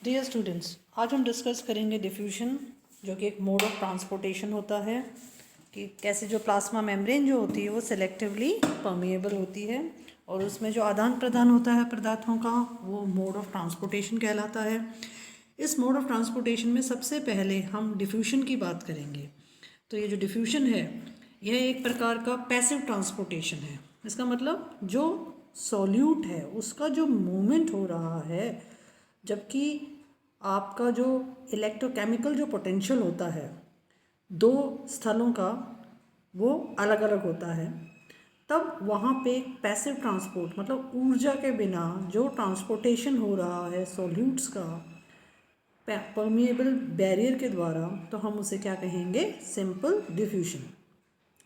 Dear students, आज हम discuss करेंगे डिफ्यूजन, जो कि एक मोड ऑफ ट्रांसपोर्टेशन होता है कि कैसे जो प्लाज्मा मेम्ब्रेन जो होती है वो सेलेक्टिवली परमिएबल होती है और उसमें जो आदान प्रदान होता है पदार्थों का वो मोड ऑफ ट्रांसपोर्टेशन कहलाता है। इस मोड ऑफ ट्रांसपोर्टेशन में सबसे पहले हम डिफ्यूजन की बात करेंगे। तो ये जो डिफ्यूजन है यह एक प्रकार का पैसिव ट्रांसपोर्टेशन है। इसका मतलब जो सॉल्यूट है उसका जो मूवमेंट हो रहा है, जबकि आपका जो इलेक्ट्रोकेमिकल जो पोटेंशियल होता है दो स्थलों का वो अलग अलग होता है, तब वहाँ पे एक पैसिव ट्रांसपोर्ट मतलब ऊर्जा के बिना जो ट्रांसपोर्टेशन हो रहा है सॉल्यूट्स का परमिएबल बैरियर के द्वारा, तो हम उसे क्या कहेंगे? Simple diffusion.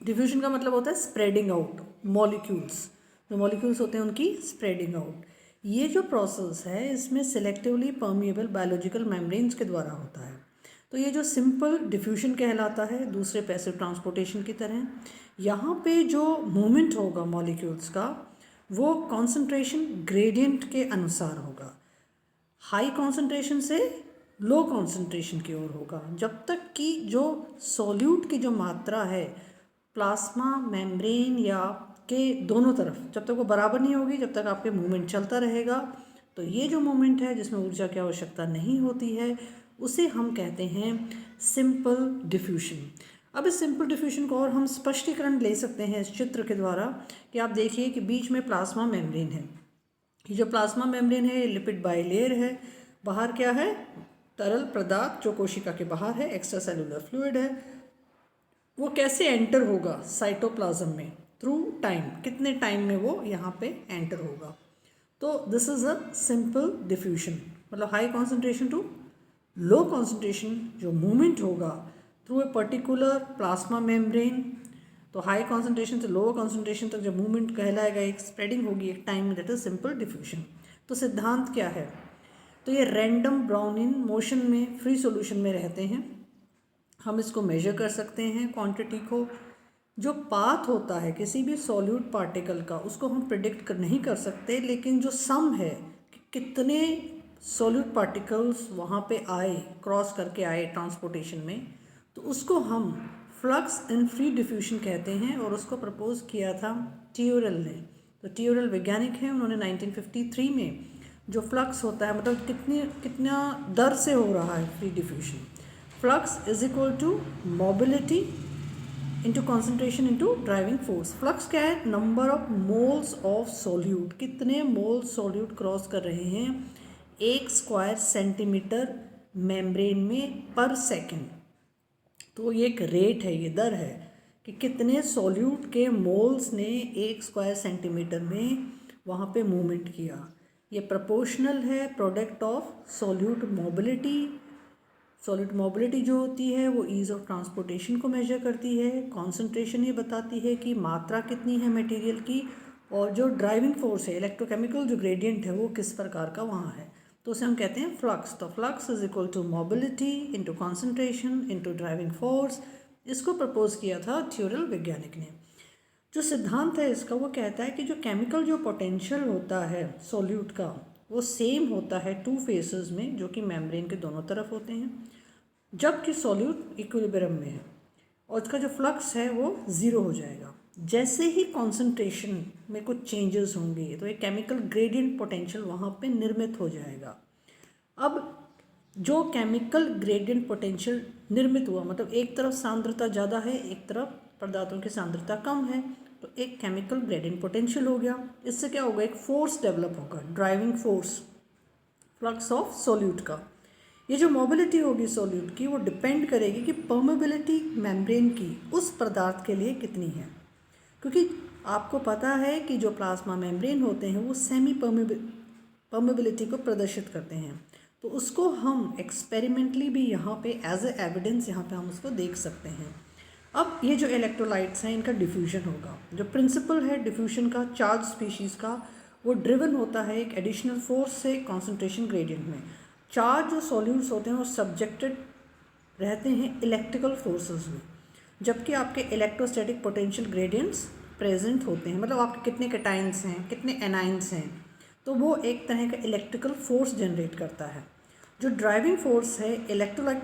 डिफ्यूजन का मतलब होता है स्प्रेडिंग आउट मॉलिक्यूल्स, जो मॉलिक्यूल्स होते हैं उनकी स्प्रेडिंग आउट। ये जो प्रोसेस है इसमें सिलेक्टिवली परमिएबल बायोलॉजिकल मेम्ब्रेन्स के द्वारा होता है। तो ये जो सिंपल डिफ्यूजन कहलाता है दूसरे पैसिव ट्रांसपोर्टेशन की तरह। यहाँ पे जो मूवमेंट होगा मॉलिक्यूल्स का वो कॉन्सेंट्रेशन ग्रेडियंट के अनुसार होगा, हाई कॉन्सेंट्रेशन से लो कॉन्सेंट्रेशन की ओर होगा, जब तक कि जो सॉल्यूट की जो मात्रा है प्लाज्मा मेम्ब्रेन या के दोनों तरफ जब तक वो बराबर नहीं होगी, जब तक आपके मूवमेंट चलता रहेगा। तो ये जो मूवमेंट है जिसमें ऊर्जा की आवश्यकता नहीं होती है उसे हम कहते हैं सिंपल डिफ्यूजन। अब इस सिंपल डिफ्यूजन को और हम स्पष्टीकरण ले सकते हैं इस चित्र के द्वारा कि आप देखिए कि बीच में प्लाज्मा मेम्ब्रेन है। ये जो प्लाज्मा मेम्ब्रेन है ये लिपिड बाइलेयर है। बाहर क्या है? तरल पदार्थ जो कोशिका के बाहर है, एक्स्ट्रा सेलुलर फ्लूइड है। वो कैसे एंटर होगा साइटोप्लाज्म में? थ्रू टाइम, कितने टाइम में वो यहाँ पे एंटर होगा। तो this is a simple diffusion, मतलब high concentration to low concentration जो मूवमेंट होगा through a particular plasma membrane. तो हाई कॉन्सेंट्रेशन से लो कॉन्सेंट्रेशन तक जब मूवमेंट कहलाएगा, एक स्प्रेडिंग होगी एक टाइम में, दैट इज सिंपल डिफ्यूजन। तो सिद्धांत क्या है? तो ये रैंडम ब्राउनिन मोशन में फ्री सॉल्यूशन में रहते हैं। हम इसको मेजर कर सकते हैं क्वांटिटी को। जो पाथ होता है किसी भी सॉल्यूट पार्टिकल का उसको हम प्रिडिक्ट नहीं कर सकते, लेकिन जो सम है कि कितने सॉल्यूट पार्टिकल्स वहाँ पे आए, क्रॉस करके आए ट्रांसपोर्टेशन में, तो उसको हम फ्लक्स इन फ्री डिफ्यूजन कहते हैं और उसको प्रपोज किया था ट्यूरेल ने। तो ट्यूरेल वैज्ञानिक हैं, उन्होंने 1953 में जो फ्लक्स होता है मतलब कितना दर से हो रहा है free diffusion, flux is equal to mobility into concentration into driving force. Flux क्या है? Number of moles of solute, कितने मोल सॉल्यूट क्रॉस कर रहे हैं 1 स्क्वायर सेंटीमीटर मेम्ब्रेन में पर सेकेंड। तो ये एक रेट है, ये दर है कि कितने सॉल्यूट के मोल्स ने 1 स्क्वायर सेंटीमीटर में वहाँ पे मूवमेंट किया। ये प्रोपोर्शनल है product of solute mobility. Solid mobility जो होती है वो ईज़ ऑफ ट्रांसपोर्टेशन को मेजर करती है, कॉन्सेंट्रेशन ये बताती है कि मात्रा कितनी है मटेरियल की, और जो ड्राइविंग फोर्स है इलेक्ट्रोकेमिकल जो ग्रेडियंट है वो किस प्रकार का वहाँ है, तो उसे हम कहते हैं फ्लक्स। तो flux is equal to mobility into concentration into driving force. इसको प्रपोज किया था थ्योरल वैज्ञानिक ने। जो सिद्धांत है इसका वो कहता है कि जो केमिकल जो पोटेंशियल होता है सॉल्यूट का वो सेम होता है टू फेसेस में, जो कि मेम्ब्रेन के दोनों तरफ होते हैं, जबकि सॉल्यूट इक्विलिब्रियम में है और इसका जो फ्लक्स है वो ज़ीरो हो जाएगा। जैसे ही कॉन्सेंट्रेशन में कुछ चेंजेस होंगे तो एक केमिकल ग्रेडियंट पोटेंशियल वहाँ पे निर्मित हो जाएगा। अब जो केमिकल ग्रेडियंट पोटेंशियल निर्मित हुआ, मतलब एक तरफ सांद्रता ज़्यादा है एक तरफ पदार्थों की सांद्रता कम है, तो एक केमिकल ग्रेडियंट पोटेंशियल हो गया। इससे क्या होगा? एक फोर्स डेवलप होगा, driving force flux of solute का। ये जो मोबिलिटी होगी सॉल्यूट की वो डिपेंड करेगी कि परमेबिलिटी मेम्ब्रेन की उस पदार्थ के लिए कितनी है, क्योंकि आपको पता है कि जो प्लाज्मा मेम्ब्रेन होते हैं वो सेमी परमेबिलिटी को प्रदर्शित करते हैं। तो उसको हम एक्सपेरिमेंटली भी यहाँ पे एज ए एविडेंस यहाँ पे हम उसको देख सकते हैं। अब ये जो इलेक्ट्रोलाइट्स हैं इनका डिफ्यूजन होगा। जो प्रिंसिपल है डिफ्यूजन का चार्ज स्पीशीज़ का वो ड्रिवन होता है एक एडिशनल फोर्स से कॉन्सेंट्रेशन ग्रेडियंट में। चार्ज जो सॉल्यूट्स होते हैं वो सब्जेक्टेड रहते हैं इलेक्ट्रिकल फोर्सेस में, जबकि आपके इलेक्ट्रोस्टैटिक पोटेंशियल ग्रेडियंट्स प्रेजेंट होते हैं, मतलब आपके कितने कैटाइंस हैं कितने एनाइंस हैं, तो वो एक तरह का इलेक्ट्रिकल फोर्स जनरेट करता है। जो ड्राइविंग फोर्स है इलेक्ट्रोलाइट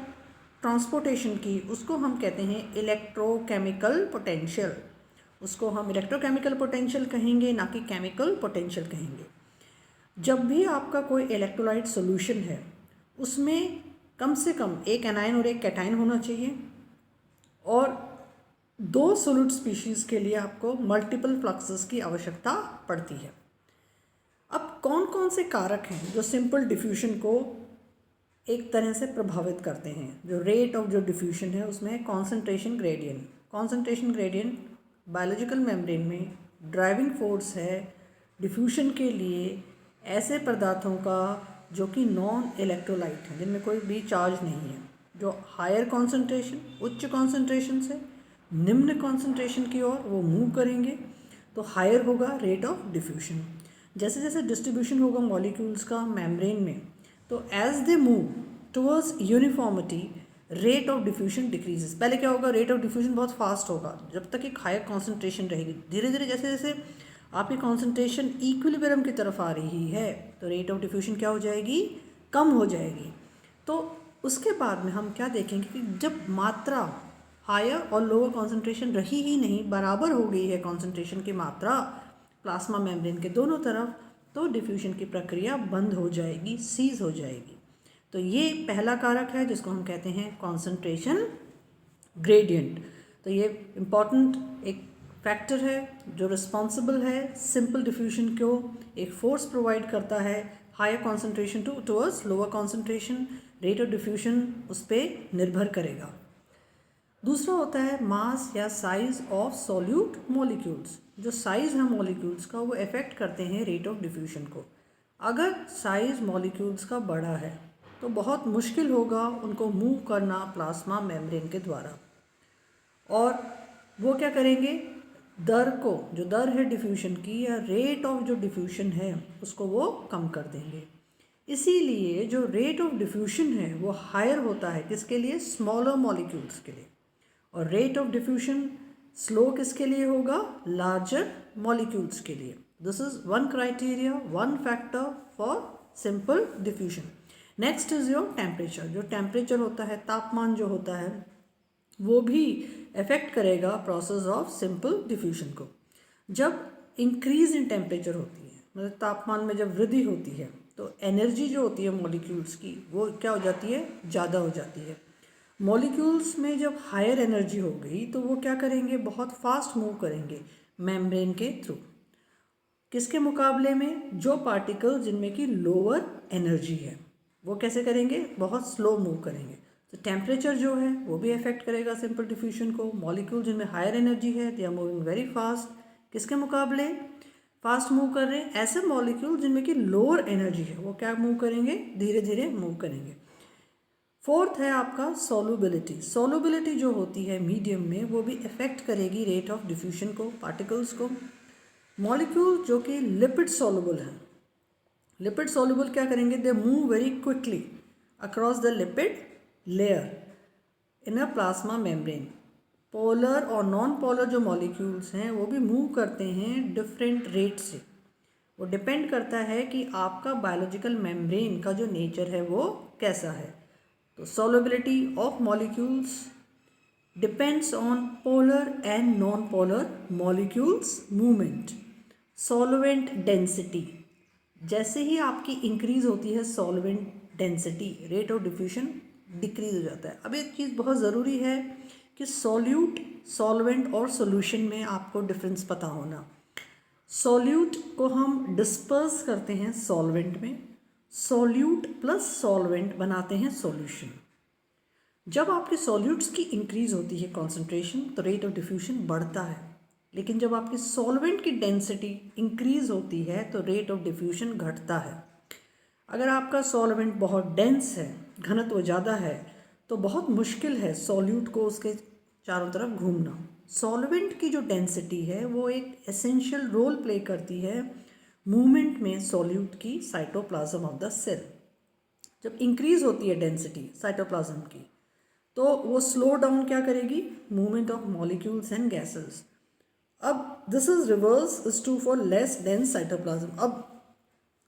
ट्रांसपोर्टेशन की, उसको हम कहते हैं इलेक्ट्रोकेमिकल पोटेंशियल। उसको हम इलेक्ट्रोकेमिकल पोटेंशियल कहेंगे, ना कि केमिकल पोटेंशियल कहेंगे। जब भी आपका कोई इलेक्ट्रोलाइट सॉल्यूशन है, उसमें कम से कम एक एनायन और एक कैटायन होना चाहिए, और 2 सोलिड स्पीशीज़ के लिए आपको मल्टीपल फ्लक्सेस की आवश्यकता पड़ती है। अब कौन कौन से कारक हैं जो सिंपल डिफ्यूजन को एक तरह से प्रभावित करते हैं? जो रेट ऑफ जो डिफ्यूजन है उसमें concentration gradient. Concentration gradient biological membrane में ड्राइविंग फोर्स है डिफ्यूजन के लिए ऐसे पदार्थों का जो कि नॉन इलेक्ट्रोलाइट हैं, जिनमें कोई भी चार्ज नहीं है, जो हायर कॉन्सेंट्रेशन उच्च कॉन्सेंट्रेशन से निम्न कॉन्सेंट्रेशन की ओर वो मूव करेंगे, तो हायर होगा रेट ऑफ डिफ्यूजन। जैसे जैसे डिस्ट्रीब्यूशन होगा मॉलिक्यूल्स का मेम्ब्रेन में, तो as they move towards uniformity rate of diffusion decreases. पहले क्या होगा, रेट ऑफ डिफ्यूजन बहुत फास्ट होगा जब तक एक हायर कॉन्सेंट्रेशन रहेगी। धीरे धीरे जैसे जैसे आपकी कॉन्सेंट्रेशन इक्विलिब्रियम की तरफ आ रही है, तो रेट ऑफ डिफ्यूजन क्या हो जाएगी, कम हो जाएगी। तो उसके बाद में हम क्या देखेंगे कि जब मात्रा हायर और लोअर कॉन्सेंट्रेशन रही ही नहीं, बराबर हो गई है कॉन्सेंट्रेशन की मात्रा प्लाज्मा मेम्ब्रेन के दोनों तरफ, तो डिफ्यूजन की प्रक्रिया बंद हो जाएगी, सीज हो जाएगी। तो ये पहला कारक है जिसको हम कहते हैं कॉन्सेंट्रेशन ग्रेडियंट। तो ये इम्पॉर्टेंट एक फैक्टर है जो रिस्पॉन्सिबल है सिंपल डिफ्यूजन को एक फोर्स प्रोवाइड करता है higher concentration towards lower concentration. Rate of diffusion उस पर निर्भर करेगा। दूसरा होता है मास या साइज ऑफ सॉल्यूट मॉलिक्यूल्स। जो साइज है मॉलिक्यूल्स का वो अफेक्ट करते हैं रेट ऑफ डिफ्यूजन को। अगर साइज मॉलिक्यूल्स का बड़ा है तो बहुत मुश्किल होगा उनको मूव करना प्लाज्मा मेम्ब्रेन के द्वारा, और वो क्या करेंगे, दर को, जो दर है डिफ्यूजन की या रेट ऑफ जो डिफ्यूजन है उसको वो कम कर देंगे। इसीलिए जो रेट ऑफ डिफ्यूजन है वो हायर होता है किसके लिए, स्मॉलर मॉलिक्यूल्स के लिए, और रेट ऑफ डिफ्यूजन स्लो किसके लिए होगा, लार्जर मॉलिक्यूल्स के लिए। This is one criteria, one factor for simple diffusion. Next is your temperature. जो टेम्परेचर होता है, तापमान जो होता है, वो भी अफेक्ट करेगा प्रोसेस ऑफ सिंपल डिफ्यूजन को। जब इंक्रीज इन टेम्परेचर होती है, मतलब तापमान में जब वृद्धि होती है, तो एनर्जी जो होती है मॉलिक्यूल्स की वो क्या हो जाती है, ज़्यादा हो जाती है। मॉलिक्यूल्स में जब हायर एनर्जी हो गई तो वो क्या करेंगे, बहुत फास्ट मूव करेंगे मेम्ब्रेन के थ्रू। किसके मुकाबले में, जो पार्टिकल जिनमें की लोअर एनर्जी है वो कैसे करेंगे, बहुत स्लो मूव करेंगे। तो टेम्परेचर जो है वो भी अफेक्ट करेगा सिंपल डिफ्यूजन को। मॉलिक्यूल जिनमें हायर एनर्जी है they are moving very fast, किसके मुकाबले फास्ट मूव कर रहे हैं। ऐसे मॉलिक्यूल जिनमें की लोअर एनर्जी है वो क्या मूव करेंगे, धीरे धीरे मूव करेंगे। फोर्थ है आपका सॉल्युबिलिटी। सॉल्युबिलिटी जो होती है मीडियम में वो भी अफेक्ट करेगी रेट ऑफ डिफ्यूजन को, पार्टिकल्स को। मॉलिक्यूल जो कि लिपिड सॉल्युबल हैं, लिपिड सॉल्युबल क्या करेंगे, they move very quickly across the lipid layer in a plasma membrane. Polar और नॉन पोलर जो मॉलिक्यूल्स हैं वो भी मूव करते हैं डिफरेंट रेट से। वो डिपेंड करता है कि आपका बायोलॉजिकल मेम्ब्रेन का जो नेचर है वो कैसा है। तो solubility of molecules depends on polar and non polar molecules movement. Solvent density, जैसे ही आपकी इंक्रीज होती है solvent density, rate of diffusion decrease हो जाता है। अब एक चीज़ बहुत ज़रूरी है कि सॉल्यूट, सॉल्वेंट और सॉल्यूशन में आपको डिफरेंस पता होना। सॉल्यूट को हम डिस्पर्स करते हैं सॉल्वेंट में, सॉल्यूट प्लस सॉल्वेंट बनाते हैं सॉल्यूशन। जब आपके सॉल्यूट्स की इंक्रीज होती है कॉन्सेंट्रेशन तो रेट ऑफ डिफ्यूजन बढ़ता है, लेकिन जब आपकी सॉल्वेंट की डेंसिटी इंक्रीज होती है तो रेट ऑफ डिफ्यूजन घटता है। अगर आपका सॉल्वेंट बहुत डेंस है, घनत्व ज़्यादा है, तो बहुत मुश्किल है सॉल्यूट को उसके चारों तरफ घूमना। सॉल्वेंट की जो डेंसिटी है वो एक एसेंशियल रोल प्ले करती है मूवमेंट में सॉल्यूट की साइटोप्लाज्म ऑफ द सेल। जब इंक्रीज होती है डेंसिटी साइटोप्लाज्म की तो वो स्लो डाउन क्या करेगी, movement of molecules and gases. अब this is reverse is true for less dense cytoplasm. अब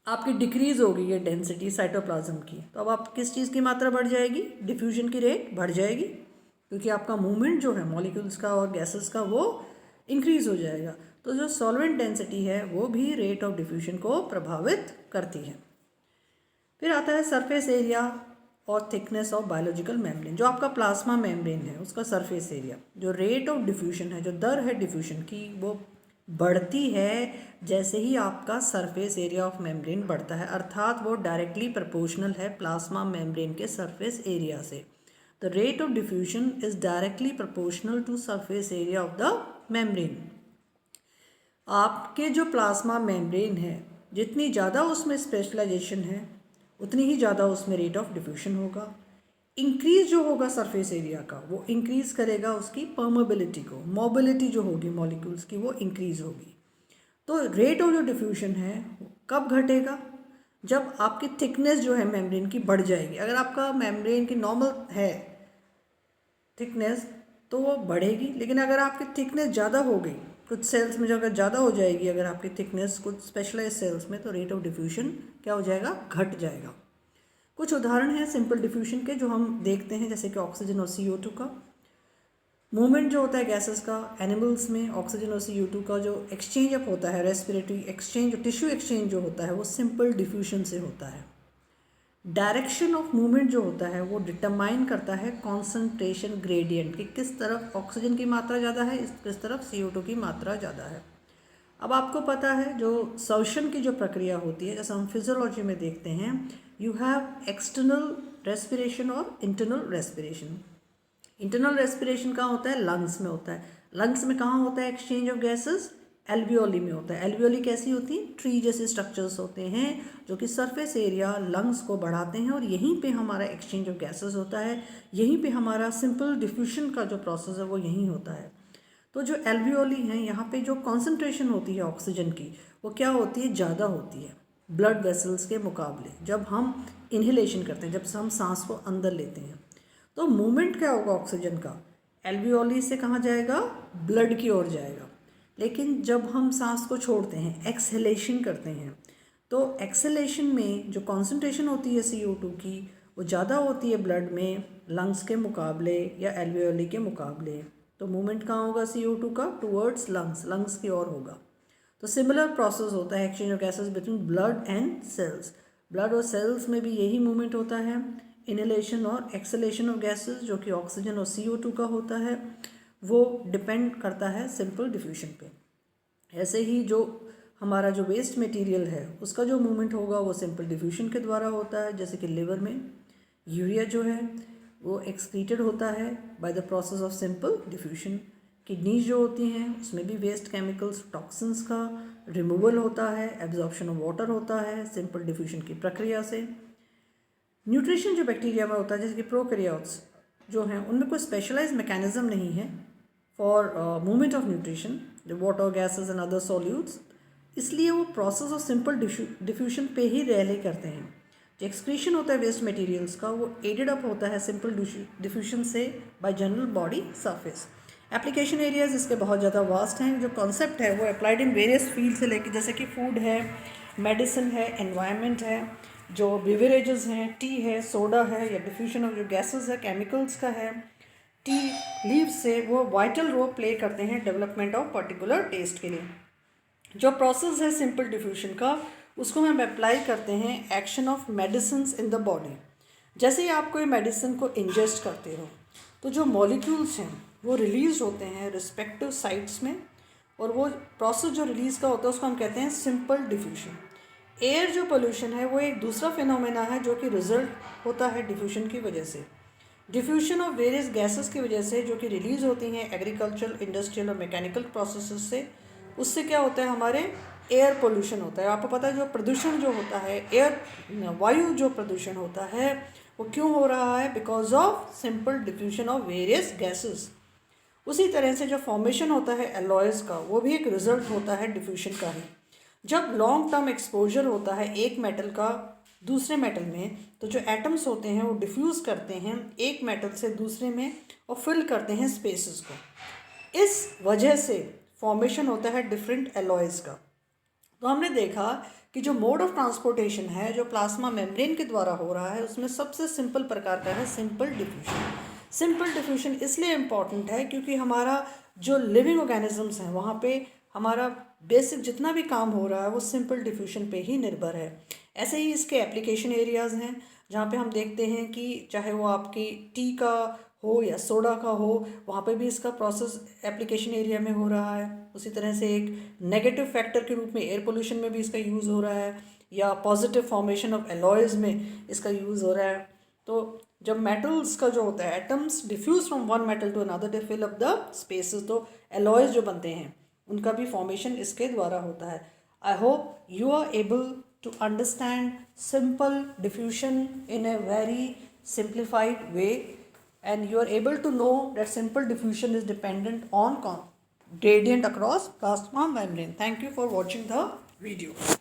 आपकी डिक्रीज़ हो गई है डेंसिटी साइटोप्लाज्म की, तो अब आप किस चीज़ की मात्रा बढ़ जाएगी, डिफ्यूजन की रेट बढ़ जाएगी, क्योंकि आपका मूवमेंट जो है मॉलिक्यूल्स का और गैसेस का वो इंक्रीज़ हो जाएगा। तो जो सॉल्वेंट डेंसिटी है वो भी रेट ऑफ डिफ्यूजन को प्रभावित करती है। फिर आता है सरफेस एरिया और थिकनेस ऑफ बायोलॉजिकल मेम्ब्रेन। जो आपका प्लाज्मा मेम्ब्रेन है उसका सरफेस एरिया, जो रेट ऑफ डिफ्यूजन है, जो दर है डिफ्यूजन की, वो बढ़ती है जैसे ही आपका सरफेस एरिया ऑफ मेम्ब्रेन बढ़ता है, अर्थात वो डायरेक्टली प्रोपोर्शनल है प्लाज्मा मेम्ब्रेन के सरफेस एरिया से। The rate of diffusion is directly proportional to surface area of the membrane. आपके जो प्लाज्मा मेम्ब्रेन है, जितनी ज़्यादा उसमें स्पेशलाइजेशन है उतनी ही ज़्यादा उसमें रेट ऑफ डिफ्यूजन होगा। इंक्रीज जो होगा सरफेस एरिया का वो इंक्रीज़ करेगा उसकी परमेबिलिटी को, मोबिलिटी जो होगी मॉलिक्यूल्स की वो इंक्रीज़ होगी। तो रेट ऑफ जो डिफ्यूजन है कब घटेगा, जब आपकी थिकनेस जो है मेम्ब्रेन की बढ़ जाएगी। अगर आपका मेम्ब्रेन की नॉर्मल है थिकनेस तो वो बढ़ेगी, लेकिन अगर आपकी थिकनेस ज़्यादा हो गई, कुछ सेल्स में जो अगर ज़्यादा हो जाएगी अगर आपकी थिकनेस कुछ स्पेशलाइज सेल्स में, तो रेट ऑफ डिफ्यूजन क्या हो जाएगा, घट जाएगा। कुछ उदाहरण हैं सिंपल डिफ्यूजन के जो हम देखते हैं, जैसे कि ऑक्सीजन और CO2 का मूवमेंट जो होता है गैसेस का। एनिमल्स में ऑक्सीजन और CO2 का जो एक्सचेंज अप होता है, रेस्पिरेटरी एक्सचेंज, टिश्यू एक्सचेंज जो होता है वो सिंपल डिफ्यूजन से होता है। डायरेक्शन ऑफ मूवमेंट जो होता है वो डिटरमाइन करता है कॉन्सेंट्रेशन ग्रेडियंट, कि किस तरफ ऑक्सीजन की मात्रा ज़्यादा है, किस तरफ CO2 की मात्रा ज़्यादा है। अब आपको पता है जो श्वसन की जो प्रक्रिया होती है, जैसे हम फिजियोलॉजी में देखते हैं, यू हैव एक्सटर्नल रेस्पिरेशन और इंटरनल रेस्पिरेशन। इंटरनल रेस्पिरेशन कहाँ होता है, लंग्स में होता है। लंग्स में कहाँ होता है एक्सचेंज ऑफ गैसेस, एल्वियोली में होता है। एल्वियोली कैसी होती है, ट्री जैसे स्ट्रक्चर्स होते हैं जो कि सरफेस एरिया लंग्स को बढ़ाते हैं, और यहीं पे हमारा एक्सचेंज ऑफ गैसेस होता है, यहीं पे हमारा सिंपल डिफ्यूजन का जो प्रोसेस है वो यहीं होता है। तो जो एल्वियोली हैं यहाँ पे जो कॉन्सेंट्रेशन होती है ऑक्सीजन की वो क्या होती है, ज़्यादा होती है ब्लड वेसल्स के मुकाबले। जब हम इन्हेलेशन करते हैं, जब हम सांस को अंदर लेते हैं, तो मूवमेंट क्या होगा ऑक्सीजन का, एल्वियोली से कहाँ जाएगा, ब्लड की ओर जाएगा। लेकिन जब हम सांस को छोड़ते हैं, एक्सहेलेशन करते हैं, तो एक्सहेलेशन में जो कॉन्सेंट्रेशन होती है CO2 की वो ज़्यादा होती है ब्लड में लंग्स के मुकाबले या एल्वियोली के मुकाबले। तो मूवमेंट कहाँ होगा CO2 का, टूवर्ड्स लंग्स, लंग्स की ओर होगा। तो सिमिलर प्रोसेस होता है exchange of gases between blood and cells. Blood और सेल्स में भी यही मूवमेंट होता है, इनहेलेशन और एक्सहेलेशन ऑफ गैसेस, जो कि ऑक्सीजन और CO2 का होता है, वो डिपेंड करता है सिंपल डिफ्यूजन पे। ऐसे ही जो हमारा जो वेस्ट मटेरियल है उसका जो मूवमेंट होगा वो सिंपल डिफ्यूजन के द्वारा होता है। जैसे कि लिवर में यूरिया जो है वो एक्सक्रीटेड होता है by the process of simple diffusion. Kidneys जो होती हैं उसमें भी वेस्ट केमिकल्स, टॉक्सिन्स का रिमूवल होता है, एब्जॉर्प्शन ऑफ वाटर होता है सिंपल डिफ्यूजन की प्रक्रिया से। न्यूट्रिशन जो बैक्टीरिया में होता है, जैसे कि प्रोकैरियोट्स जो हैं उनमें कोई स्पेशलाइज्ड मैकेनिज्म नहीं है फॉर मूवमेंट ऑफ न्यूट्रिशन, जो water, gases and other solutes, इसलिए वो प्रोसेस ऑफ सिंपल डिफ्यूजन पे ही रैली करते हैं। जो एक्सक्रीशन होता है वेस्ट मटेरियल्स का वो एडेड अप होता है सिंपल डिफ्यूजन से bye general body surface. Application areas इसके बहुत ज़्यादा वास्ट हैं। जो कॉन्सेप्ट है वो अप्लाइड इन वेरियस फील्ड से लेके, जैसे कि फूड है, मेडिसिन है, एनवायरनमेंट है, जो बिवरेजेस हैं, टी है, सोडा है, या डिफ्यूजन ऑफ जो गैसेस है, केमिकल्स का है। टी लीव्स से वो वाइटल रोल प्ले करते हैं डेवलपमेंट ऑफ पर्टिकुलर टेस्ट के लिए। जो प्रोसेस है सिंपल डिफ्यूजन का उसको हम अप्लाई करते हैं action of medicines in the body. जैसे ही आप कोई मेडिसिन को इंजेस्ट करते हो तो जो मॉलिक्यूल्स हैं वो रिलीज होते हैं रिस्पेक्टिव साइट्स में, और वो प्रोसेस जो रिलीज़ का होता है उसको हम कहते हैं सिंपल डिफ्यूजन। एयर जो पोल्यूशन है वो एक दूसरा फिनोमेना है जो कि रिजल्ट होता है डिफ्यूजन की वजह से। डिफ्यूजन ऑफ वेरियस गैसेस की वजह से जो कि रिलीज़ होती हैं एग्रीकल्चरल, इंडस्ट्रियल और मैकेनिकल प्रोसेसेस से, उससे क्या होता है, हमारे एयर पोल्यूशन होता है। आपको पता है जो प्रदूषण जो होता है, एयर वायु जो प्रदूषण होता है वो क्यों हो रहा है, because of simple diffusion of various gases. उसी तरह से जो फॉर्मेशन होता है एलॉयज़ का वो भी एक रिजल्ट होता है डिफ्यूजन का ही। जब लॉन्ग टर्म एक्सपोजर होता है एक मेटल का दूसरे मेटल में, तो जो एटम्स होते हैं वो डिफ्यूज़ करते हैं एक मेटल से दूसरे में और फिल करते हैं स्पेसेस को। इस वजह से फॉर्मेशन होता है डिफरेंट एलॉयज़ का। तो हमने देखा कि जो मोड ऑफ ट्रांसपोर्टेशन है जो प्लाज्मा मेम्ब्रेन के द्वारा हो रहा है उसमें सबसे सिंपल प्रकार का है सिंपल डिफ्यूजन। सिंपल डिफ्यूजन इसलिए इम्पॉर्टेंट है क्योंकि हमारा जो लिविंग ऑर्गेनिजम्स हैं वहाँ पे हमारा बेसिक जितना भी काम हो रहा है वो सिंपल डिफ्यूजन पे ही निर्भर है। ऐसे ही इसके एप्लीकेशन एरियाज़ हैं जहाँ पे हम देखते हैं कि चाहे वो आपकी टी का हो या सोडा का हो, वहाँ पे भी इसका प्रोसेस एप्लीकेशन एरिया में हो रहा है। उसी तरह से एक नेगेटिव फैक्टर के रूप में एयर पोल्यूशन में भी इसका यूज़ हो रहा है, या पॉजिटिव फॉर्मेशन ऑफ एलॉयज़ में इसका यूज़ हो रहा है। तो जब मेटल्स का जो होता है atoms diffuse from one metal to another to fill up the spaces, तो एलॉयज़ जो बनते हैं उनका भी फॉर्मेशन इसके द्वारा होता है। I hope you are able to understand simple diffusion in a very simplified way, and you are able to know that simple diffusion is dependent on gradient across plasma membrane. Thank you for watching the video.